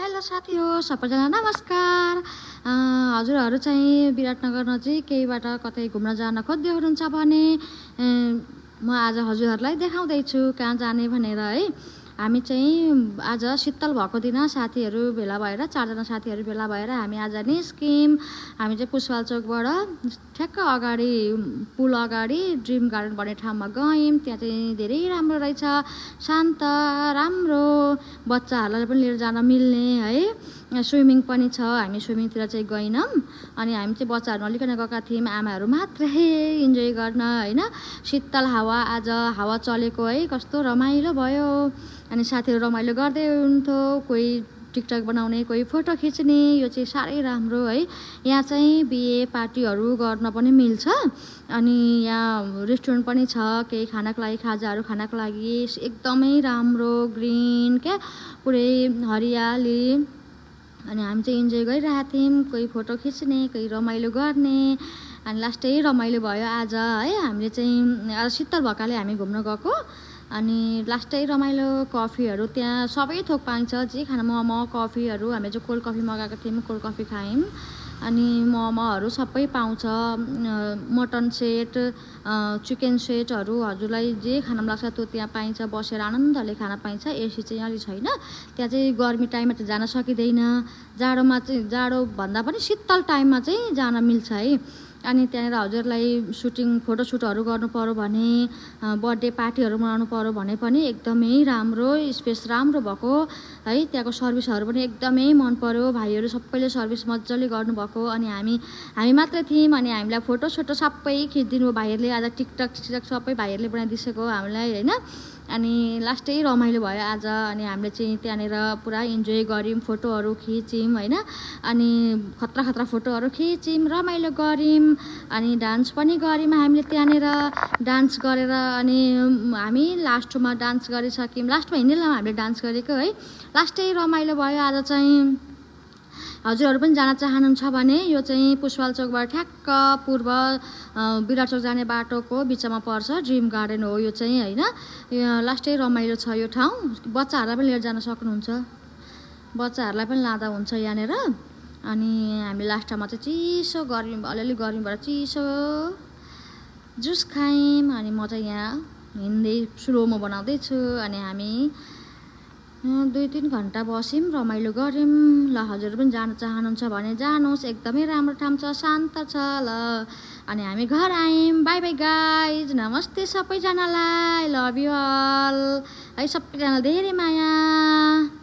Hello साथी हो सबैजना नमस्कार। हजुरहरू चाहिँ विराटनगर नजिक केहीबाट कतै घुम्न जान खोज्दै हुनुहुन्छ भने म आज हजुरहरूलाई देखाउँदैछु कहाँ जाने भनेर है। हामी चाहिँ आज शीतल भएको दिन साथीहरू भेला भएर 4 जना साथीहरू भेला भएर हामी आज निस्क्यौँ। हामी चाहिँ पुष्पाल चोकबाट ठ्याक्क अगाडि पुल अगाडि ड्रिम गार्डन भन्ने ठाउँमा गयौँ। त्यहाँ चाहिँ धेरै राम्रो रहेछ, शान्त राम्रो, बच्चाहरूलाई पनि लिएर जान मिल्ने है। स्विमिङ पनि छ, हामी स्विमिङतिर चाहिँ गएनौँ। अनि हामी चाहिँ बच्चाहरू नलिकन गएका थियौँ, आमाहरू मात्रै इन्जोय गर्न होइन। शीतल हावा, आज हावा चलेको है, कस्तो रमाइलो भयो। अनि साथीहरू रमाइलो गर्दै हुन्थ्यो, कोही टिकटक बनाउने, कोही फोटो खिच्ने। यो चाहिँ साह्रै राम्रो है। यहाँ चाहिँ बिहे पार्टीहरू गर्न पनि मिल्छ। अनि यहाँ रेस्टुरेन्ट पनि छ, केही खानको लागि, खाजाहरू खानको लागि एकदमै राम्रो, ग्रिन क्या, पुरै हरियाली। अनि हामी चाहिँ इन्जोय गरिरहेको थियौँ, कोही फोटो खिच्ने, कोही रमाइलो गर्ने। अनि लास्टै रमाइलो भयो आज है। हामीले चाहिँ आज शीतल भएकाले हामी घुम्न गएको। अनि लास्टै रमाइलो, कफीहरू त्यहाँ सबै थोक पाइन्छ, जे खाना मोमो कफीहरू। हामी चाहिँ कोल्ड कफी मगाएको थियौँ, कोल्ड कफी खायौँ। अनि मोमोहरू सबै पाउँछ, मटन सेट, चिकन सेटहरू, हजुरलाई जे खान मन लाग्छ त्यो त्यहाँ पाइन्छ। बसेर आनन्दले खान पाइन्छ। एसी चाहिँ अलि छैन त्यहाँ चाहिँ, गर्मी टाइममा चाहिँ जान सकिँदैन। जाडोमा चाहिँ, जाडो भन्दा पनि शीतल टाइममा चाहिँ जान मिल्छ है। अनि त्यहाँनिर हजुरलाई फोटोसुटहरू गर्नु पऱ्यो भने, बर्थडे पार्टीहरू मनाउनु पऱ्यो भने पनि एकदमै राम्रो, स्पेस राम्रो भएको है। त्यहाँको सर्भिसहरू पनि एकदमै मन पऱ्यो, भाइहरू सबैले सर्भिस मजाले गर्नुभएको। अनि हामी मात्रै थियौँ। अनि हामीलाई फोटोसोटो सबै खिचिदिनु भाइहरूले, आज टिकटक सबै भाइहरूले बनाइदिएको हामीलाई होइन। अनि लास्टै रमाइलो भयो आज। अनि हामीले चाहिँ त्यहाँनिर पुरा इन्जोय गऱ्यौँ, फोटोहरू खिच्यौँ होइन। अनि खतरा फोटोहरू खिच्यौँ, रमाइलो गऱ्यौँ। अनि डान्स पनि गऱ्यौँ हामीले त्यहाँनिर। डान्स गरेर अनि हामी लास्टमा डान्स गरिसक्यौँ। लास्टमा हिँड्नेलाई हामीले डान्स गरेको है। लास्टै रमाइलो भयो आज चाहिँ। हजुरहरू पनि जान चाहनुहुन्छ भने यो चाहिँ पुष्पाल चोकबाट ठ्याक्क पूर्व विराट चोक जाने बाटोको बिचमा पर्छ, ड्रिम गार्डन हो यो चाहिँ होइन। लास्टै रमाइलो छ यो ठाउँ। बच्चाहरूलाई पनि लिएर जान सक्नुहुन्छ, बच्चाहरूलाई पनि लाँदा हुन्छ यहाँनिर। अनि हामी लास्टमा चाहिँ चिसो गर्मी, अलिअलि गर्मीबाट चिसो जुस खायौँ। अनि म चाहिँ यहाँ हिँड्दै स्लोमो बनाउँदैछु। अनि हामी 2-3 घन्टा बस्यौँ, रमाइलो गऱ्यौँ। ल हजुर पनि जान चाहनुहुन्छ भने जानुहोस्, एकदमै राम्रो ठाउँ छ, शान्त छ। ल अनि हामी घर आयौँ। बाई बाई गाइज, नमस्ते सबैजनालाई, लभ यु अल है। सबैजनालाई धेरै माया।